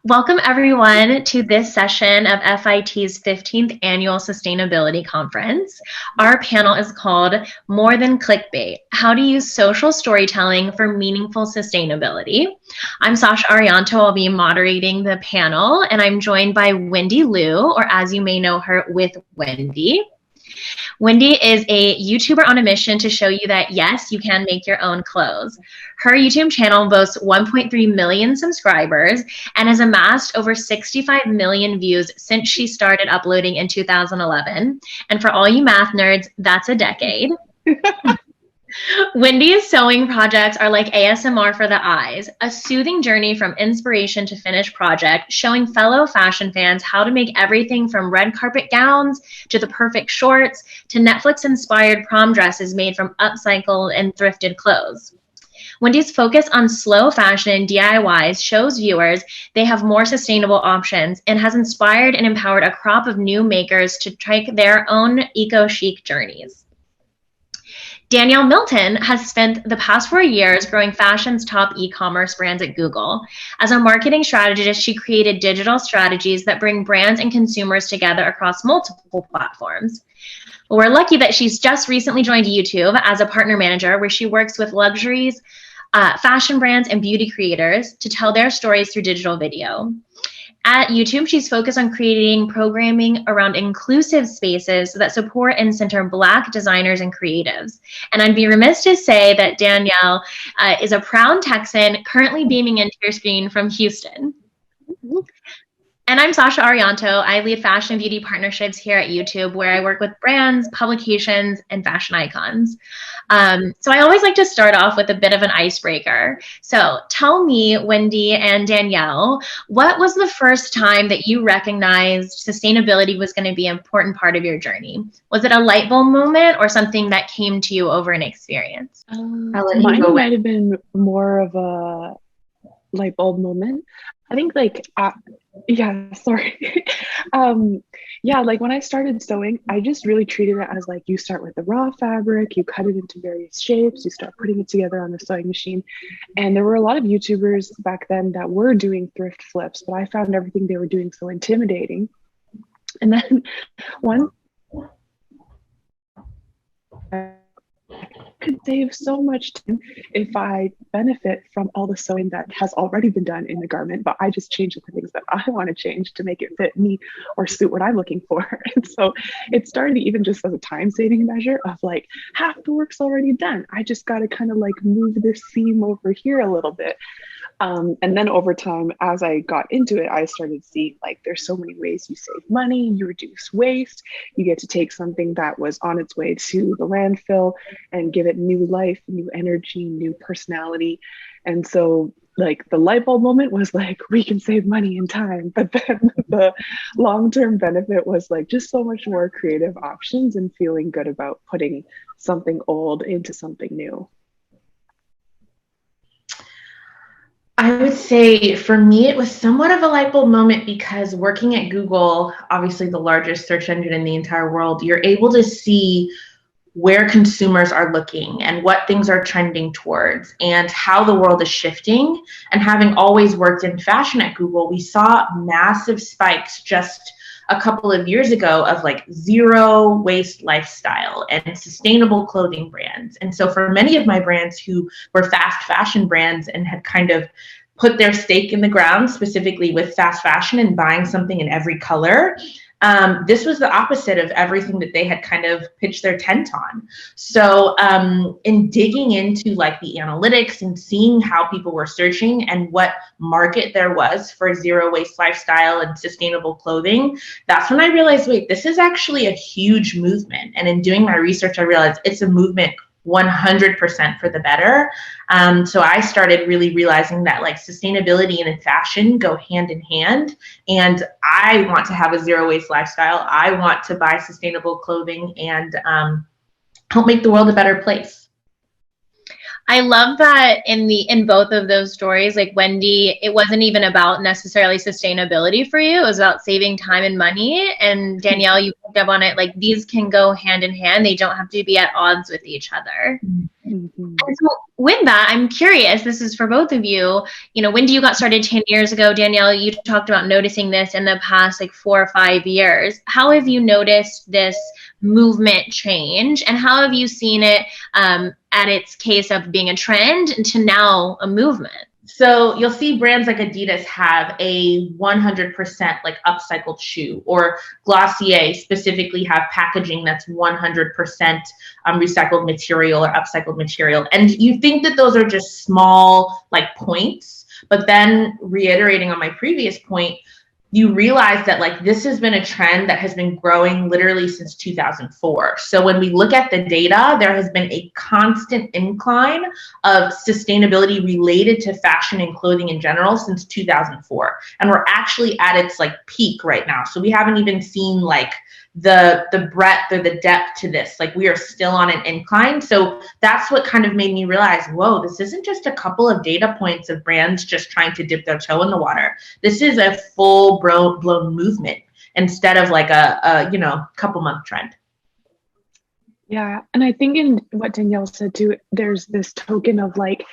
Welcome everyone to this session of FIT's 15th Annual Sustainability Conference. Our panel is called More Than Clickbait, How to Use Social Storytelling for Meaningful Sustainability. I'm Sasha Arijanto, I'll be moderating the panel, and I'm joined by Wendy Liu, or as you may know her, with Wendy. Wendy is a YouTuber on a mission to show you that, yes, you can make your own clothes. Her YouTube channel boasts 1.3 million subscribers and has amassed over 65 million views since she started uploading in 2011. And for all you math nerds, that's a decade. Wendy's sewing projects are like ASMR for the eyes, a soothing journey from inspiration to finished project, showing fellow fashion fans how to make everything from red carpet gowns to the perfect shorts to Netflix-inspired prom dresses made from upcycled and thrifted clothes. Wendy's focus on slow fashion and DIYs shows viewers they have more sustainable options and has inspired and empowered a crop of new makers to take their own eco-chic journeys. Danielle Milton has spent the past 4 years growing fashion's top e-commerce brands at Google. As a marketing strategist, she created digital strategies that bring brands and consumers together across multiple platforms. We're lucky that she's just recently joined YouTube as a partner manager, where she works with luxuries, fashion brands, and beauty creators to tell their stories through digital video. At YouTube, she's focused on creating programming around inclusive spaces that support and center Black designers and creatives. And I'd be remiss to say that Danielle is a proud Texan currently beaming into your screen from Houston. And I'm Sasha Arijanto. I lead fashion and beauty partnerships here at YouTube, where I work with brands, publications, and fashion icons. So I always like to start off with a bit of an icebreaker. So tell me, Wendy and Danielle, what was the first time that you recognized sustainability was going to be an important part of your journey? Was it a light bulb moment or something that came to you over an experience? Mine might have been more of a light bulb moment. I think like like when I started sewing, I just really treated it as like, you start with the raw fabric, you cut it into various shapes, you start putting it together on the sewing machine. And there were a lot of YouTubers back then that were doing thrift flips, but I found everything they were doing so intimidating. And then one could save so much time if I benefit from all the sewing that has already been done in the garment, but I just change the things that I want to change to make it fit me or suit what I'm looking for. And so it started even just as a time-saving measure of like, half the work's already done. I just got to kind of like move this seam over here a little bit. And then over time, as I got into it, I started seeing like there's so many ways you save money, you reduce waste, you get to take something that was on its way to the landfill and give it new life, new energy, new personality. And so like the light bulb moment was like, we can save money and time, but then the long-term benefit was like just so much more creative options and feeling good about putting something old into something new. I would say for me, it was somewhat of a light bulb moment because working at Google, obviously the largest search engine in the entire world, you're able to see where consumers are looking and what things are trending towards and how the world is shifting. And having always worked in fashion at Google, we saw massive spikes just a couple of years ago of like zero waste lifestyle and sustainable clothing brands. And so for many of my brands who were fast fashion brands and had kind of put their stake in the ground specifically with fast fashion and buying something in every color, this was the opposite of everything that they had kind of pitched their tent on. So in digging into like the analytics and seeing how people were searching and what market there was for zero waste lifestyle and sustainable clothing, that's when I realized, wait, this is actually a huge movement. And in doing my research, I realized it's a movement 100% for the better. So I started really realizing that like sustainability and fashion go hand in hand. And I want to have a zero waste lifestyle. I want to buy sustainable clothing and help make the world a better place. I love that in both of those stories, like Wendy, it wasn't even about necessarily sustainability for you. It was about saving time and money. And Danielle, you picked up on it, like these can go hand in hand. They don't have to be at odds with each other. Mm-hmm. And so with that, I'm curious, this is for both of you, Wendy, you got started 10 years ago. Danielle, you talked about noticing this in the past like 4 or 5 years. How have you noticed this movement change, and how have you seen it at its case of being a trend to now a movement? So you'll see brands like Adidas have a 100% like upcycled shoe, or Glossier specifically have packaging that's 100% recycled material or upcycled material. And you think that those are just small like points, but then reiterating on my previous point, you realize that like this has been a trend that has been growing literally since 2004. So when we look at the data, there has been a constant incline of sustainability related to fashion and clothing in general since 2004. And we're actually at its like peak right now. So we haven't even seen like the breadth or the depth to this. Like we are still on an incline. So that's what kind of made me realize, whoa, this isn't just a couple of data points of brands just trying to dip their toe in the water. This is a full blown movement instead of like a couple month trend. Yeah, and I think in what Danielle said too, there's this token of like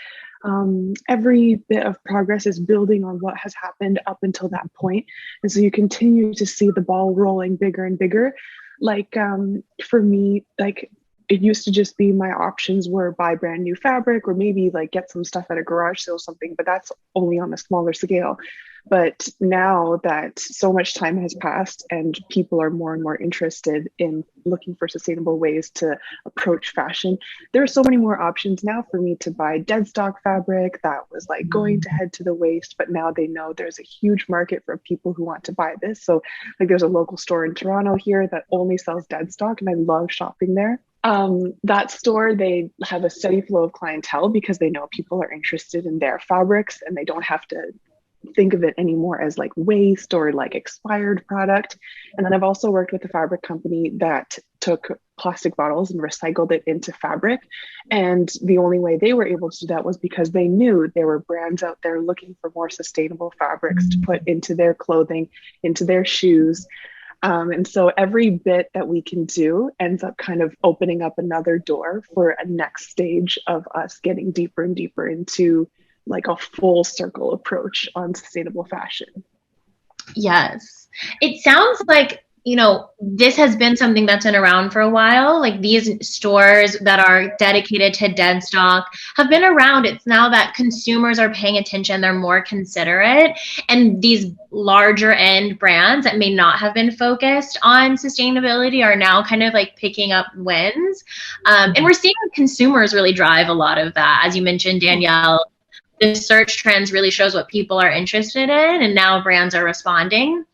every bit of progress is building on what has happened up until that point. And so you continue to see the ball rolling bigger and bigger. Like for me, like it used to just be my options were buy brand new fabric or maybe like get some stuff at a garage sale or something, but that's only on a smaller scale. But now that so much time has passed and people are more and more interested in looking for sustainable ways to approach fashion, there are so many more options now for me to buy dead stock fabric that was like going to head to the waste, but now they know there's a huge market for people who want to buy this. So like there's a local store in Toronto here that only sells dead stock, and I love shopping there. That store, they have a steady flow of clientele because they know people are interested in their fabrics and they don't have to think of it anymore as like waste or like expired product. And then I've also worked with a fabric company that took plastic bottles and recycled it into fabric. And the only way they were able to do that was because they knew there were brands out there looking for more sustainable fabrics to put into their clothing, into their shoes. And so every bit that we can do ends up kind of opening up another door for a next stage of us getting deeper and deeper into like a full circle approach on sustainable fashion. Yes. It sounds like, this has been something that's been around for a while. Like these stores that are dedicated to dead stock have been around. It's now that consumers are paying attention, they're more considerate. And these larger end brands that may not have been focused on sustainability are now kind of like picking up wins. And we're seeing consumers really drive a lot of that. As you mentioned, Danielle, the search trends really shows what people are interested in, and now brands are responding.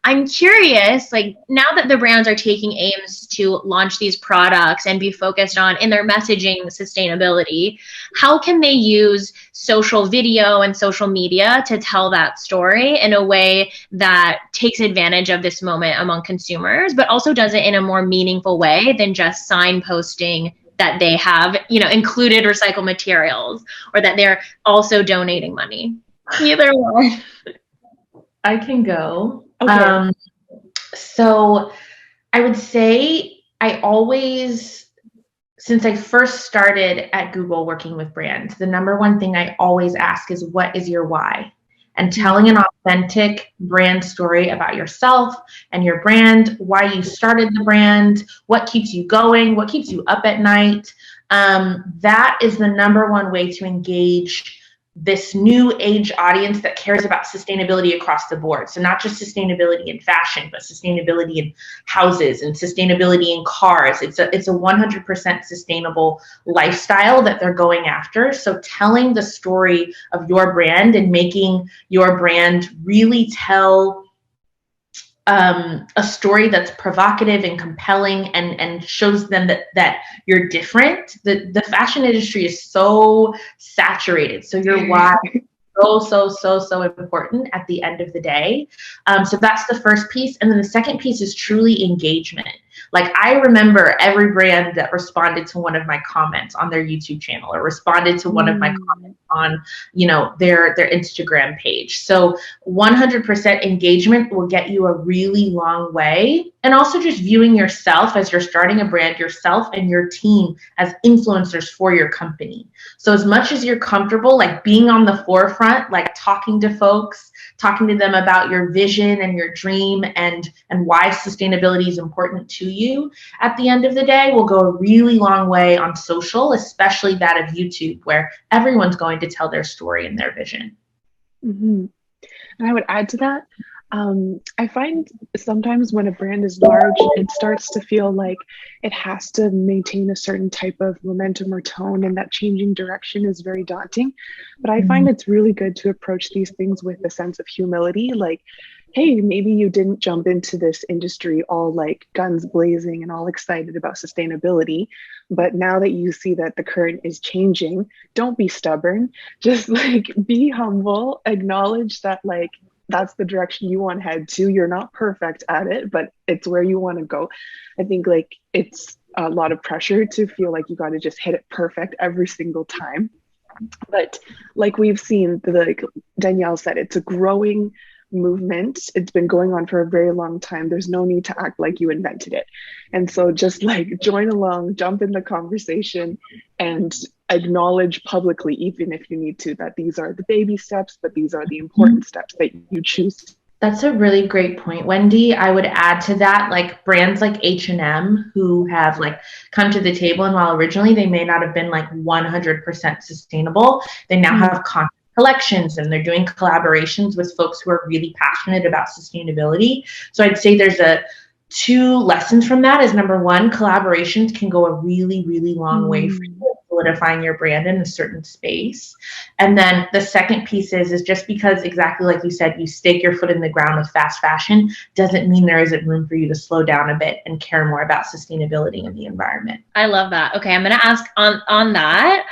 I'm curious, like now that the brands are taking aims to launch these products and be focused on in their messaging sustainability, how can they use social video and social media to tell that story in a way that takes advantage of this moment among consumers, but also does it in a more meaningful way than just signposting that they have, included recycled materials, or that they're also donating money? Either one. I can go. Okay. So I would say I always, since I first started at Google working with brands, the number one thing I always ask is, what is your why? And telling an authentic brand story about yourself and your brand, why you started the brand, what keeps you going, what keeps you up at night. That is the number one way to engage this new age audience that cares about sustainability across the board. So not just sustainability in fashion, but sustainability in houses and sustainability in cars. It's a 100% sustainable lifestyle that they're going after. So telling the story of your brand and making your brand really tell a story that's provocative and compelling and shows them that you're different. The fashion industry is so saturated. So your why is so important at the end of the day. So that's the first piece. And then the second piece is truly engagement. Like, I remember every brand that responded to one of my comments on their YouTube channel, or responded to one of my comments on, their Instagram page. So 100% engagement will get you a really long way. And also just viewing yourself as you're starting a brand, yourself and your team as influencers for your company. So as much as you're comfortable, like being on the forefront, like talking to folks, talking to them about your vision and your dream and why sustainability is important to you, at the end of the day will go a really long way on social, especially that of YouTube, where everyone's going to tell their story and their vision. Mm-hmm. And I would add to that, I find sometimes when a brand is large, it starts to feel like it has to maintain a certain type of momentum or tone, and that changing direction is very daunting. But I find it's really good to approach these things with a sense of humility. Like, hey, maybe you didn't jump into this industry all like guns blazing and all excited about sustainability, but now that you see that the current is changing, don't be stubborn. Just like be humble, acknowledge that like that's the direction you want to head to. You're not perfect at it, but it's where you want to go. I think like it's a lot of pressure to feel like you got to just hit it perfect every single time. But like we've seen, like Danielle said, it's a growing movement. It's been going on for a very long time. There's no need to act like you invented it. And so just like join along, jump in the conversation, and acknowledge publicly, even if you need to, that these are the baby steps, but these are the important steps that you choose. That's a really great point, Wendy. I would add to that, like brands like H&M who have like come to the table, and while originally they may not have been like 100% sustainable, they now have content collections and they're doing collaborations with folks who are really passionate about sustainability. So I'd say there's two lessons from that is, number one, collaborations can go a really, really long way for you, solidifying your brand in a certain space. And then the second piece is just because, exactly like you said, you stake your foot in the ground with fast fashion doesn't mean there isn't room for you to slow down a bit and care more about sustainability and the environment. I love that. Okay, I'm going to ask on that.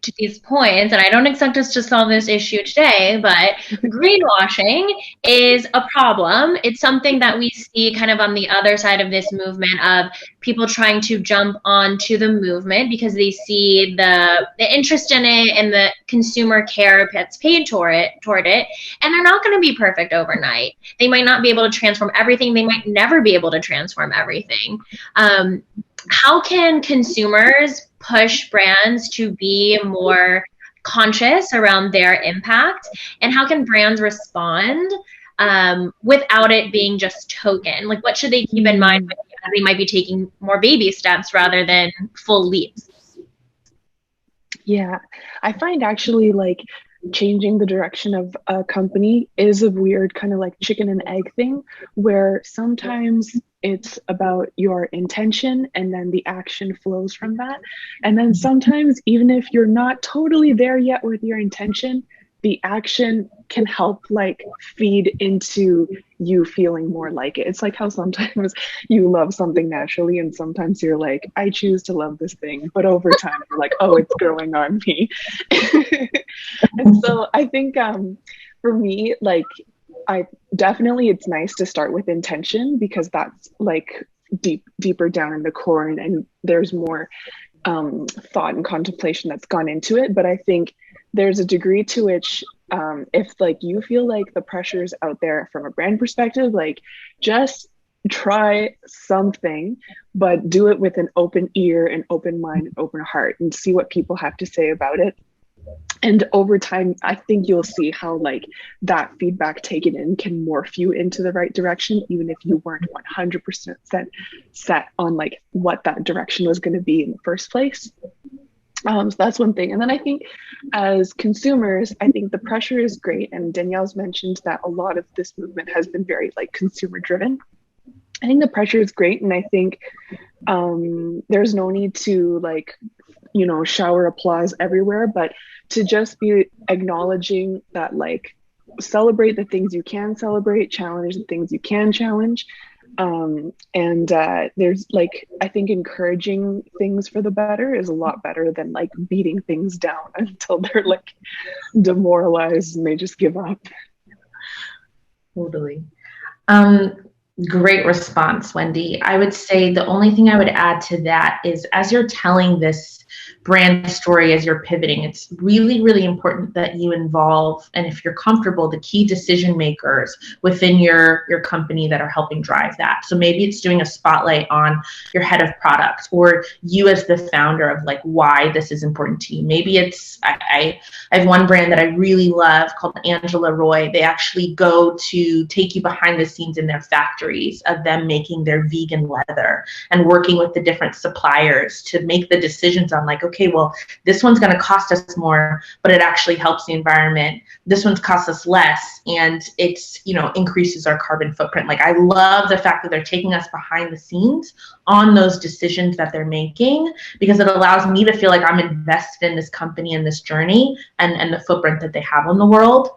To these points, and I don't expect us to solve this issue today, but greenwashing is a problem. It's something that we see kind of on the other side of this movement of people trying to jump onto the movement because they see the interest in it and the consumer care that's paid toward it, and they're not going to be perfect overnight. They might not be able to transform everything. They might never be able to transform everything. How can consumers push brands to be more conscious around their impact, and how can brands respond without it being just token? Like, what should they keep in mind when they might be taking more baby steps rather than full leaps? Yeah, I find actually like changing the direction of a company is a weird kind of like chicken and egg thing, where sometimes it's about your intention and then the action flows from that. And then sometimes, even if you're not totally there yet with your intention, the action can help like feed into you feeling more like it. It's like how sometimes you love something naturally and sometimes you're like, I choose to love this thing, but over time you're like, oh, it's growing on me. And so I think for me, like it's nice to start with intention, because that's like deeper down in the core, and there's more thought and contemplation that's gone into it. But I think there's a degree to which if like you feel like the pressures out there from a brand perspective, like just try something, but do it with an open ear and open mind and open heart, and see what people have to say about it. And over time, I think you'll see how like that feedback taken in can morph you into the right direction, even if you weren't 100% set on like what that direction was going to be in the first place. So that's one thing. And then I think as consumers, I think the pressure is great. And Danielle's mentioned that a lot of this movement has been very like consumer driven. I think the pressure is great. And I think there's no need to like, shower applause everywhere, but to just be acknowledging that, like, celebrate the things you can celebrate, challenge the things you can challenge. There's like, I think encouraging things for the better is a lot better than like beating things down until they're like demoralized and they just give up. Totally. Great response, Wendy. I would say the only thing I would add to that is as you're telling this brand story, as you're pivoting, it's really, really important that you involve, and if you're comfortable, the key decision makers within your company that are helping drive that. So maybe it's doing a spotlight on your head of product or you as the founder of like why this is important to you. Maybe it's, I have one brand that I really love called Angela Roy. They actually go to take you behind the scenes in their factories of them making their vegan leather and working with the different suppliers to make the decisions on like, okay, well, this one's going to cost us more, but it actually helps the environment. This one's costs us less, and it's, you know, increases our carbon footprint. Like, I love the fact that they're taking us behind the scenes on those decisions that they're making, because it allows me to feel like I'm invested in this company and this journey and the footprint that they have on the world.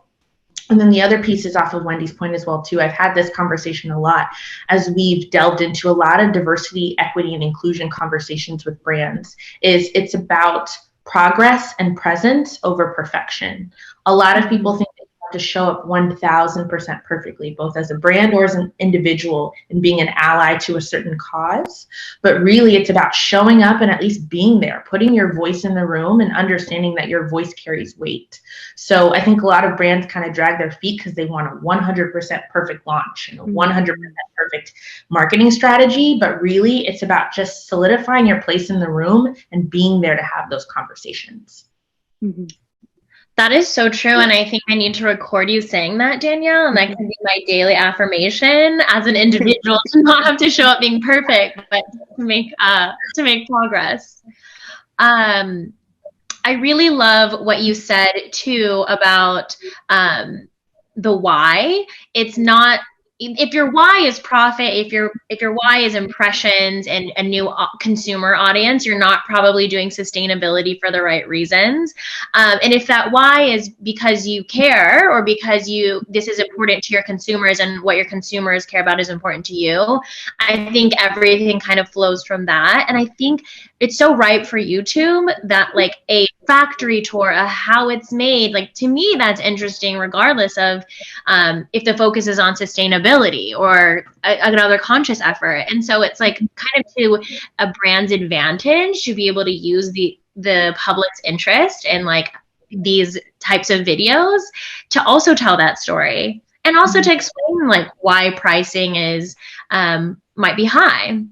And then the other piece is off of Wendy's point as well, too. I've had this conversation a lot as we've delved into a lot of diversity, equity, and inclusion conversations with brands, is it's about progress and presence over perfection. A lot of people think to show up 1000% perfectly, both as a brand or as an individual, and being an ally to a certain cause. But really, it's about showing up and at least being there, putting your voice in the room and understanding that your voice carries weight. So I think a lot of brands kind of drag their feet because they want a 100% perfect launch and a 100% perfect marketing strategy. But really, it's about just solidifying your place in the room and being there to have those conversations. Mm-hmm. That is so true, and I think I need to record you saying that, Danielle, and that can be my daily affirmation as an individual to not have to show up being perfect, but to make progress. I really love what you said too about the why. It's not, if your why is profit, if your why is impressions and a new consumer audience, you're not probably doing sustainability for the right reasons. And if that why is because you care, or because this is important to your consumers and what your consumers care about is important to you, I think everything kind of flows from that. And I think it's so ripe for YouTube that like a factory tour, how it's made, like to me, that's interesting regardless of if the focus is on sustainability or another conscious effort. And so it's like kind of to a brand's advantage to be able to use the public's interest in like these types of videos to also tell that story, and also to explain like why pricing is might be high,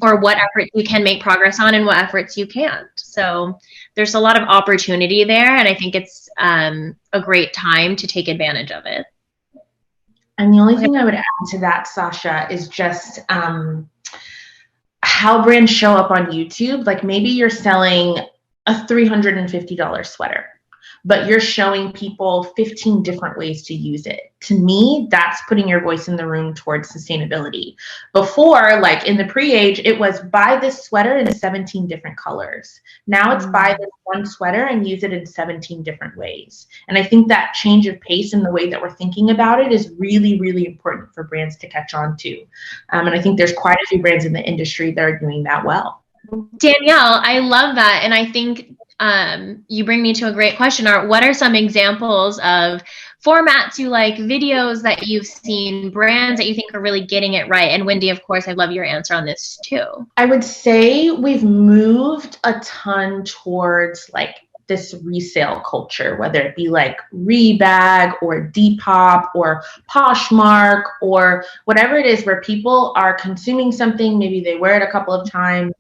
or what efforts you can make progress on and what efforts you can't. So there's a lot of opportunity there, and I think it's a great time to take advantage of it. And the only thing I would add to that, Sasha, is just how brands show up on YouTube. Like maybe you're selling a $350 sweater, but you're showing people 15 different ways to use it. To me, that's putting your voice in the room towards sustainability. Before, like in the pre-age, it was buy this sweater in 17 different colors. Now it's buy this one sweater and use it in 17 different ways. And I think that change of pace in the way that we're thinking about it is really, really important for brands to catch on to. And I think there's quite a few brands in the industry that are doing that well. Danielle, I love that. And I think you bring me to a great question. What are some examples of formats you like, videos that you've seen, brands that you think are really getting it right? And Wendy, of course, I love your answer on this too. I would say we've moved a ton towards like this resale culture, whether it be like Rebag or Depop or Poshmark or whatever it is, where people are consuming something, maybe they wear it a couple of times,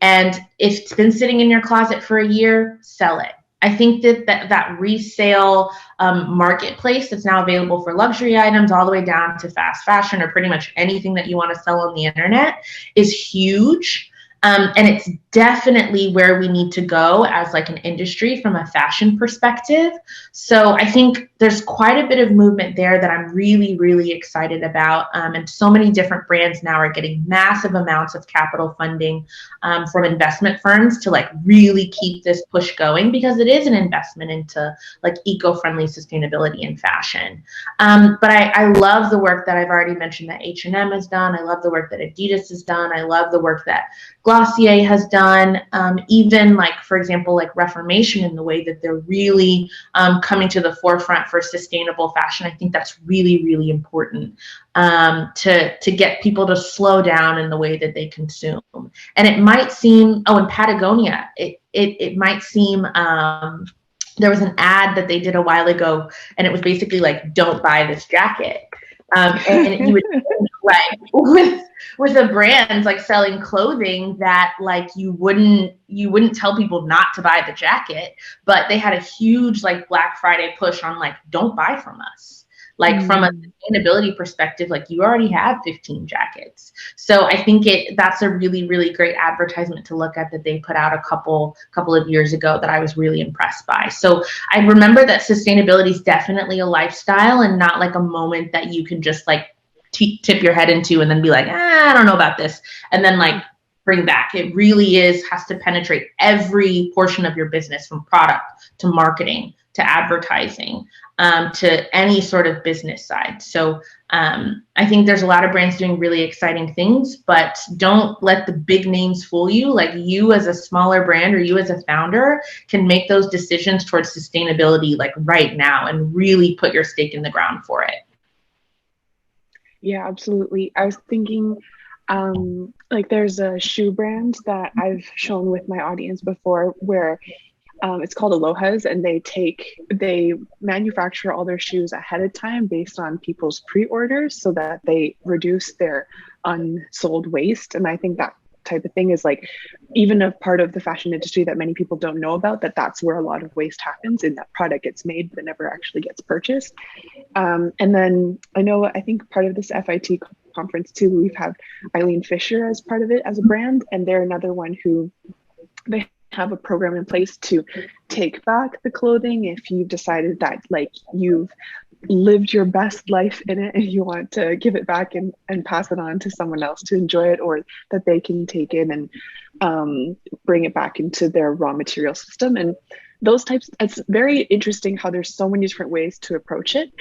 and if it's been sitting in your closet for a year, sell it. I think that resale marketplace that's now available for luxury items all the way down to fast fashion or pretty much anything that you want to sell on the internet is huge. And it's definitely where we need to go as like an industry from a fashion perspective. So I think there's quite a bit of movement there that I'm really, really excited about. And so many different brands now are getting massive amounts of capital funding from investment firms to like really keep this push going, because it is an investment into like eco-friendly sustainability in fashion. But I love the work that I've already mentioned that H&M has done. I love the work that Adidas has done. I love the work that Glossier has done. done, even like, for example, like Reformation, in the way that they're really coming to the forefront for sustainable fashion. I think that's really, really important to get people to slow down in the way that they consume. And it might seem, oh, in Patagonia, it might seem, there was an ad that they did a while ago, and it was basically like, don't buy this jacket. And you would like with the brands like selling clothing that like you wouldn't tell people not to buy the jacket, but they had a huge like Black Friday push on like, don't buy from us. Like from a sustainability perspective, like you already have 15 jackets. So I think that's a really, really great advertisement to look at that they put out a couple of years ago that I was really impressed by. So I remember that sustainability is definitely a lifestyle and not like a moment that you can just like tip your head into and then be like, I don't know about this, and then like bring back. It really has to penetrate every portion of your business, from product to marketing to advertising, to any sort of business side. So I think there's a lot of brands doing really exciting things, but don't let the big names fool you. Like, you as a smaller brand or you as a founder can make those decisions towards sustainability like right now and really put your stake in the ground for it. Yeah, absolutely. I was thinking, like there's a shoe brand that I've shown with my audience before where it's called Aloha's, and they manufacture all their shoes ahead of time based on people's pre-orders so that they reduce their unsold waste. And I think that type of thing is like even a part of the fashion industry that many people don't know about, that's where a lot of waste happens, in that product gets made but never actually gets purchased. And then I think part of this FIT conference too, we've had Eileen Fisher as part of it as a brand, and they're another one who they have a program in place to take back the clothing if you've decided that like you've lived your best life in it and you want to give it back and pass it on to someone else to enjoy it, or that they can take it and bring it back into their raw material system. And those types, it's very interesting how there's so many different ways to approach it.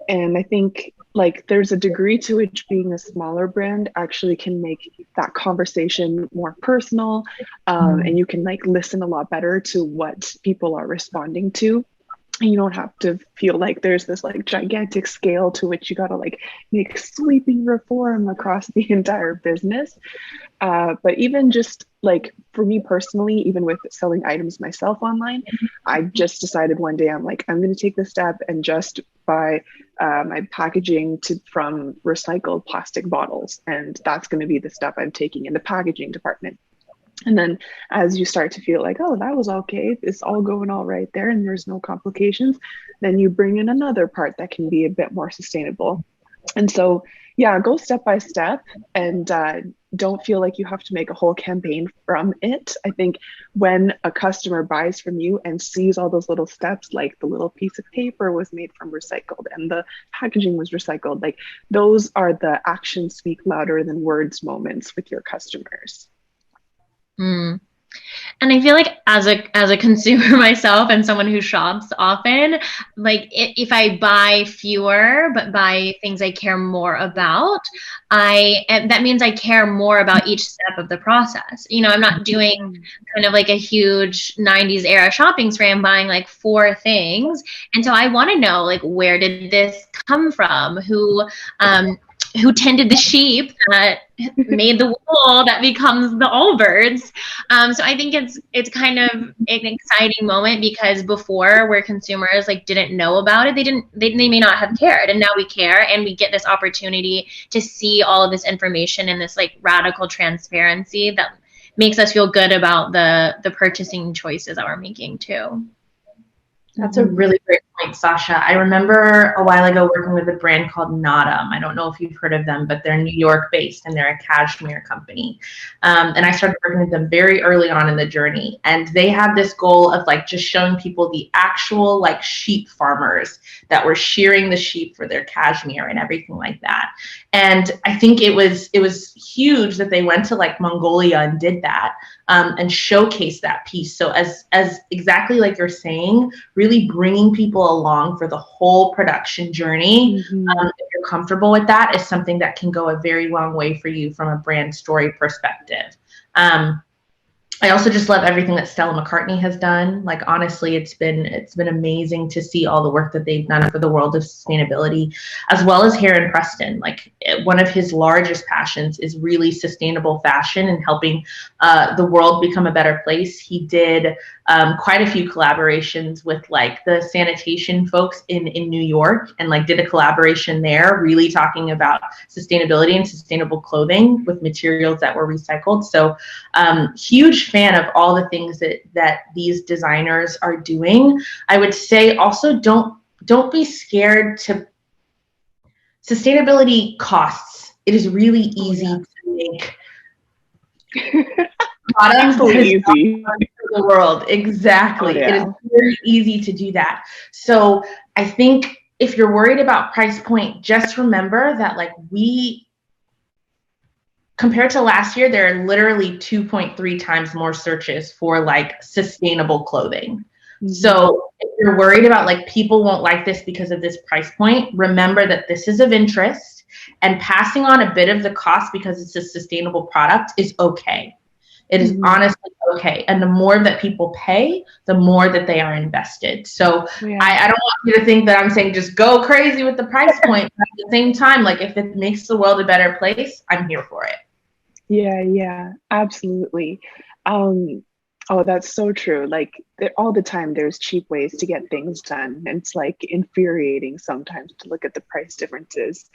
And I think like there's a degree to which being a smaller brand actually can make that conversation more personal, and you can like listen a lot better to what people are responding to. And you don't have to feel like there's this like gigantic scale to which you got to like make sweeping reform across the entire business. But even just like for me personally, even with selling items myself online, I just decided one day I'm going to take this step and just buy my packaging from recycled plastic bottles. And that's going to be the step I'm taking in the packaging department. And then as you start to feel like, oh, that was okay, it's all going all right there and there's no complications, then you bring in another part that can be a bit more sustainable. And so, yeah, go step by step and don't feel like you have to make a whole campaign from it. I think when a customer buys from you and sees all those little steps, like the little piece of paper was made from recycled and the packaging was recycled, like those are the actions speak louder than words moments with your customers. Mm. And I feel like as a consumer myself and someone who shops often, like if I buy fewer but buy things I care more about, that means I care more about each step of the process. You know, I'm not doing kind of like a huge 90s era shopping spree. I'm buying like 4 things. And so I want to know, like, where did this come from? Who tended the sheep that made the wool that becomes the Allbirds. So I think it's kind of an exciting moment, because before, where consumers like didn't know about it, they may not have cared, and now we care, and we get this opportunity to see all of this information and this like radical transparency that makes us feel good about the purchasing choices that we're making too. That's a really great point, Sasha. I remember a while ago working with a brand called Nodam. I don't know if you've heard of them, but they're New York based and they're a cashmere company. And I started working with them very early on in the journey. And they have this goal of like just showing people the actual like sheep farmers that were shearing the sheep for their cashmere and everything like that. And I think it was huge that they went to like Mongolia and did that, and showcased that piece. So as exactly like you're saying, really bringing people along for the whole production journey, if you're comfortable with that, is something that can go a very long way for you from a brand story perspective. I also just love everything that Stella McCartney has done. Like, honestly, it's been amazing to see all the work that they've done for the world of sustainability, as well as Heron Preston. Like, one of his largest passions is really sustainable fashion and helping the world become a better place. He did quite a few collaborations with like the sanitation folks in New York, and like did a collaboration there, really talking about sustainability and sustainable clothing with materials that were recycled. So huge fan of all the things that these designers are doing. I would say also don't be scared to sustainability costs. It is really easy to make products easy. the world. Exactly. It is very easy to do that. So I think if you're worried about price point, just remember that like compared to last year, there are literally 2.3 times more searches for like sustainable clothing. Mm-hmm. So if you're worried about like people won't like this because of this price point, remember that this is of interest, and passing on a bit of the cost because it's a sustainable product is okay. It is honestly okay. And the more that people pay, the more that they are invested. So I don't want you to think that I'm saying just go crazy with the price point. But at the same time, like if it makes the world a better place, I'm here for it. Yeah, absolutely. Oh, that's so true. Like all the time, there's cheap ways to get things done. And it's like infuriating sometimes to look at the price differences.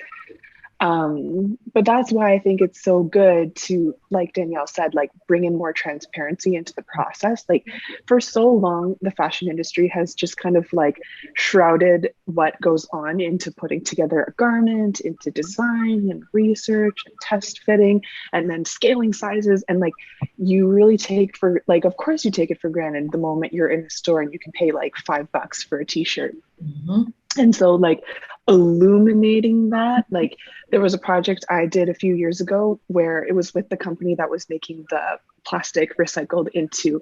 But that's why I think it's so good to, like Danielle said, like bring in more transparency into the process. Like for so long, the fashion industry has just kind of like shrouded what goes on into putting together a garment, into design and research and test fitting, and then scaling sizes. And like you really take for like, of course you take it for granted the moment you're in a store and you can pay like $5 for a t-shirt. Mm-hmm. And so like illuminating that, like there was a project I did a few years ago where it was with the company that was making the plastic recycled into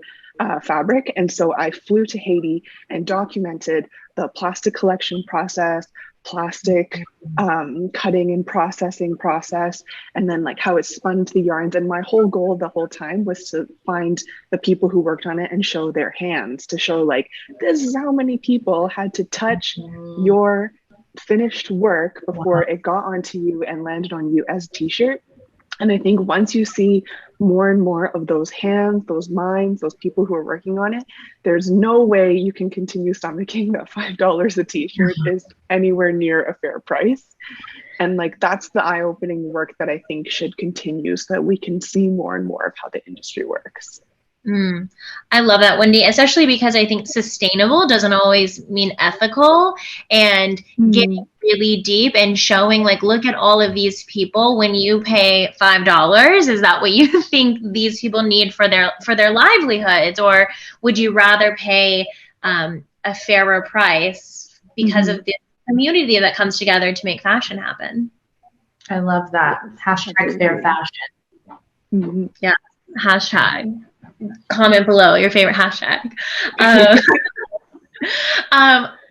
fabric. And so I flew to Haiti and documented the plastic collection process, plastic cutting and processing process, and then like how it spun to the yarns. And my whole goal the whole time was to find the people who worked on it and show their hands, to show like, this is how many people had to touch your finished work before it got onto you and landed on you as a t-shirt. And I think once you see more and more of those hands, those minds, those people who are working on it, there's no way you can continue stomaching that $5 a t-shirt is anywhere near a fair price. And like, that's the eye-opening work that I think should continue so that we can see more and more of how the industry works. I love that, Wendy, especially because I think sustainable doesn't always mean ethical, and getting really deep and showing like, look at all of these people. When you pay $5, is that what you think these people need for their livelihoods, or would you rather pay a fairer price because of the community that comes together to make fashion happen? I love that. Hashtag fair fashion. Yeah. Hashtag. Comment below your favorite hashtag.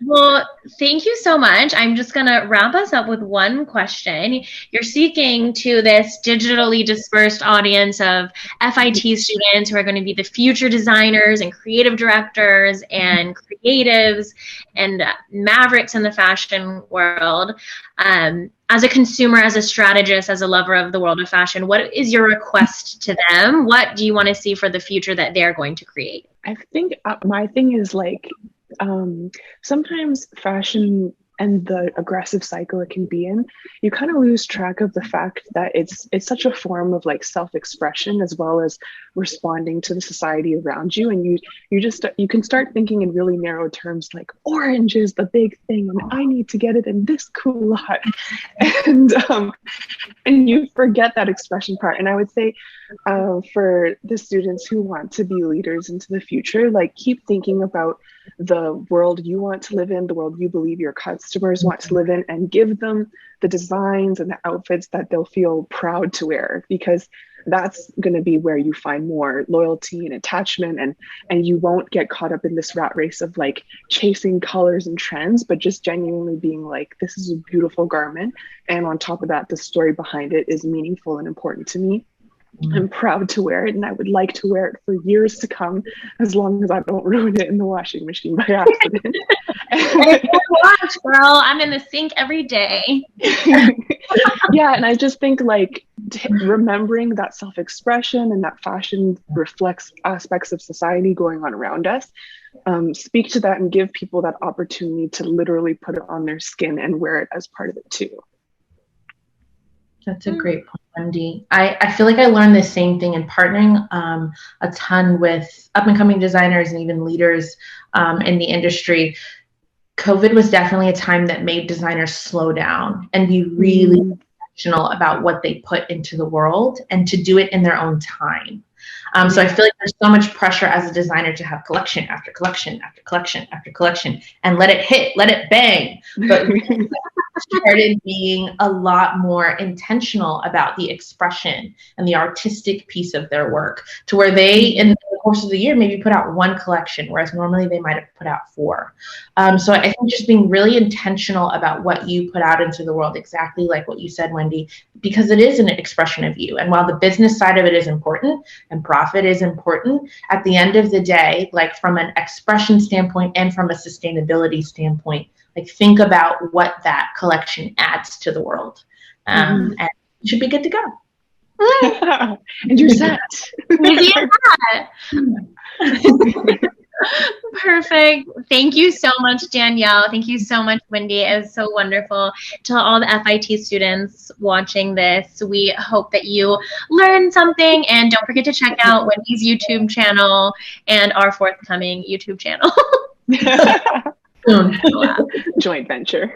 Well, thank you so much. I'm just going to wrap us up with one question. You're speaking to this digitally dispersed audience of FIT students who are going to be the future designers and creative directors and creatives and mavericks in the fashion world. As a consumer, as a strategist, as a lover of the world of fashion, what is your request to them? What do you want to see for the future that they're going to create? I think my thing is like, sometimes fashion and the aggressive cycle it can be in, you kind of lose track of the fact that it's such a form of like self-expression as well as responding to the society around you. And you can start thinking in really narrow terms, like orange is the big thing and I need to get it in this culotte. And you forget that expression part. And I would say for the students who want to be leaders into the future, like keep thinking about the world you want to live in, the world you believe your customers want to live in, and give them the designs and the outfits that they'll feel proud to wear, because that's going to be where you find more loyalty and attachment, and you won't get caught up in this rat race of like chasing colors and trends, but just genuinely being like, this is a beautiful garment, and on top of that, the story behind it is meaningful and important to me. I'm proud to wear it, and I would like to wear it for years to come, as long as I don't ruin it in the washing machine by accident. Watch, girl, I'm in the sink every day. Yeah, and I just think like remembering that self-expression and that fashion reflects aspects of society going on around us. Speak to that and give people that opportunity to literally put it on their skin and wear it as part of it too. That's a great point, Wendy. I feel like I learned the same thing in partnering a ton with up and coming designers and even leaders in the industry. COVID was definitely a time that made designers slow down and be really intentional about what they put into the world and to do it in their own time. So I feel like there's so much pressure as a designer to have collection after collection after collection after collection and let it hit, let it bang. But really started being a lot more intentional about the expression and the artistic piece of their work, to where they, in the course of the year, maybe put out one collection, whereas normally they might have put out 4. So I think just being really intentional about what you put out into the world, exactly like what you said, Wendy, because it is an expression of you. And while the business side of it is important and profit is important, at the end of the day, like from an expression standpoint and from a sustainability standpoint, like think about what that collection adds to the world. And you should be good to go. And you're set. Easy as that. Perfect. Thank you so much, Danielle. Thank you so much, Wendy. It was so wonderful. To all the FIT students watching this, we hope that you learned something, and don't forget to check out Wendy's YouTube channel and our forthcoming YouTube channel. Joint venture.